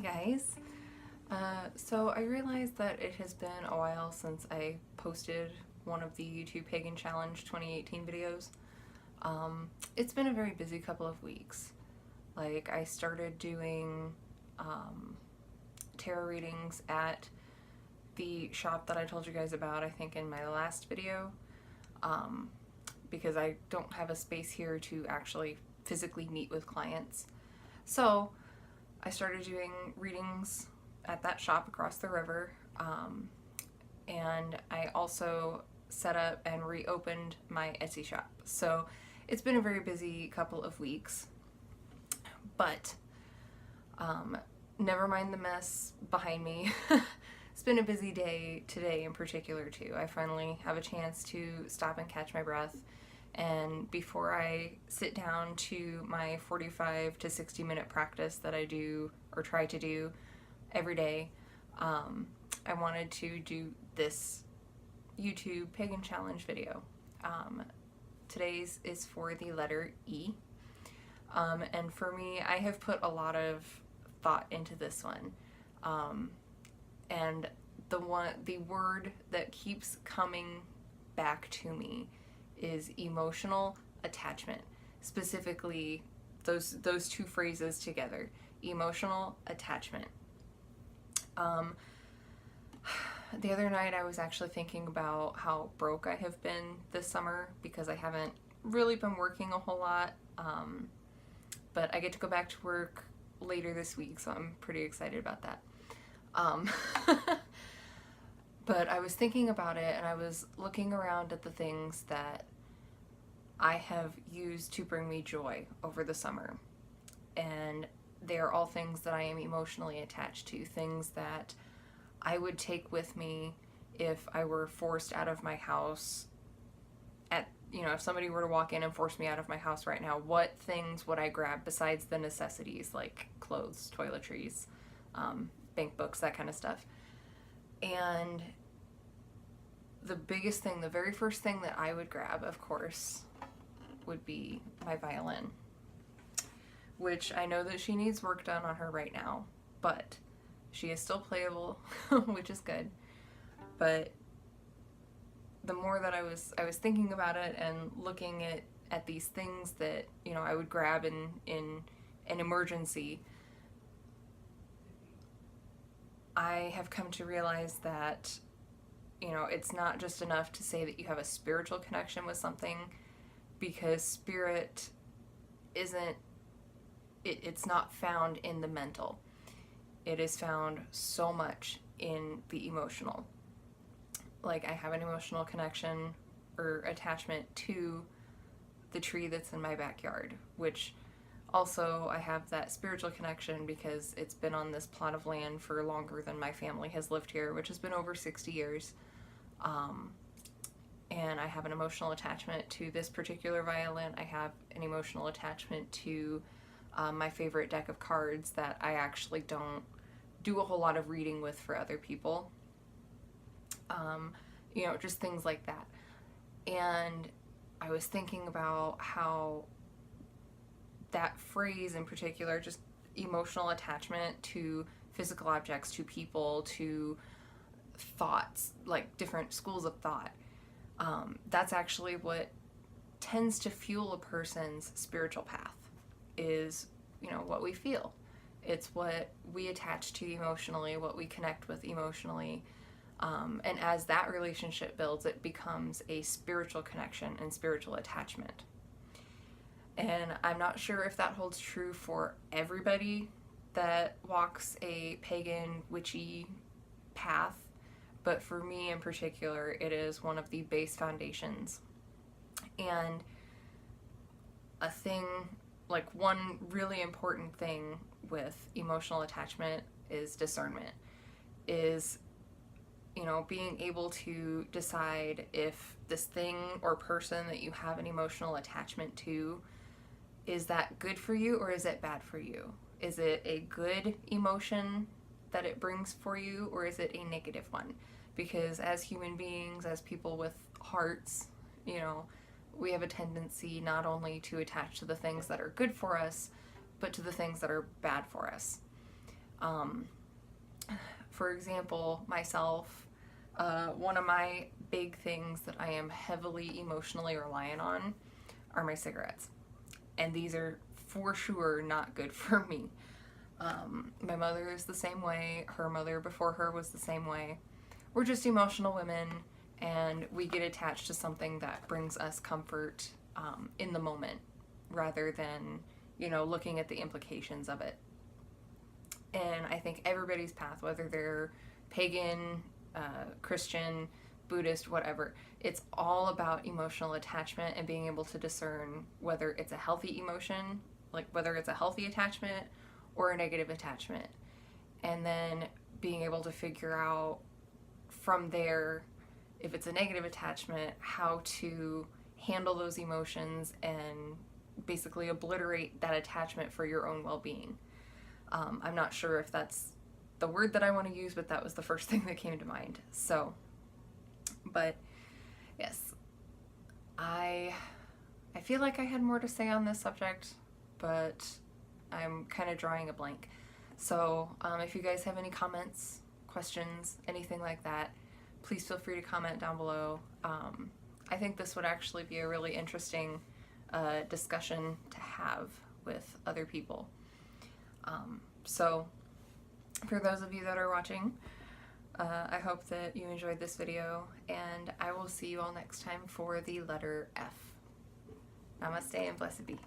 Hey guys. So I realized that it has been a while since I posted one of the YouTube Pagan Challenge 2018 videos. It's been a very busy couple of weeks. Like, I started doing tarot readings at the shop that I told you guys about, I think, in my last video, because I don't have a space here to actually physically meet with clients. So I started doing readings at that shop across the river, and I also set up and reopened my Etsy shop. So it's been a very busy couple of weeks, but never mind the mess behind me. It's been a busy day today in particular too. I finally have a chance to stop and catch my breath, and before I sit down to my 45 to 60 minute practice that I do or try to do every day, I wanted to do this YouTube Pagan Challenge video. Today's is for the letter E, and for me, I have put a lot of thought into this one, and the word that keeps coming back to me is emotional attachment. Specifically, those two phrases together, emotional attachment. The other night I was actually thinking about how broke I have been this summer because I haven't really been working a whole lot, but I get to go back to work later this week, so I'm pretty excited about that. But I was thinking about it, and I was looking around at the things that I have used to bring me joy over the summer, and they are all things that I am emotionally attached to, things that I would take with me if I were forced out of my house if somebody were to walk in and force me out of my house right now, what things would I grab besides the necessities like clothes, toiletries, bank books, that kind of stuff. And the biggest thing, the very first thing that I would grab, of course, would be my violin, which I know that she needs work done on her right now, but she is still playable, which is good. But the more that I was thinking about it and looking at these things that, I would grab in an emergency, I have come to realize that, it's not just enough to say that you have a spiritual connection with something, because spirit it's not found in the mental. It is found so much in the emotional. Like, I have an emotional connection or attachment to the tree that's in my backyard, which also I have that spiritual connection because it's been on this plot of land for longer than my family has lived here, which has been over 60 years. And I have an emotional attachment to this particular violin. I have an emotional attachment to my favorite deck of cards that I actually don't do a whole lot of reading with for other people. Just things like that. And I was thinking about how that phrase in particular, just emotional attachment to physical objects, to people, to thoughts, like different schools of thought, that's actually what tends to fuel a person's spiritual path, is, what we feel. It's what we attach to emotionally, what we connect with emotionally. And as that relationship builds, it becomes a spiritual connection and spiritual attachment. And I'm not sure if that holds true for everybody that walks a pagan, witchy path, but for me in particular, it is one of the base foundations. And one really important thing with emotional attachment is discernment, is being able to decide if this thing or person that you have an emotional attachment to, is that good for you or is it bad for you? Is it a good emotion that it brings for you, or is it a negative one? Because as human beings, as people with hearts, we have a tendency not only to attach to the things that are good for us, but to the things that are bad for us. For example, myself, one of my big things that I am heavily emotionally reliant on are my cigarettes. And these are for sure not good for me. My mother is the same way. Her mother before her was the same way. We're just emotional women, and we get attached to something that brings us comfort in the moment rather than, looking at the implications of it. And I think everybody's path, whether they're pagan, Christian, Buddhist, whatever, it's all about emotional attachment and being able to discern whether it's a healthy emotion, like whether it's a healthy attachment or a negative attachment. And then being able to figure out from there, if it's a negative attachment, how to handle those emotions and basically obliterate that attachment for your own well-being. I'm not sure if that's the word that I want to use, but that was the first thing that came to mind. So, but yes, I feel like I had more to say on this subject, but I'm kind of drawing a blank. So if you guys have any comments, questions, anything like that, please feel free to comment down below. I think this would actually be a really interesting discussion to have with other people. So for those of you that are watching, I hope that you enjoyed this video, and I will see you all next time for the letter F. Namaste and blessed be.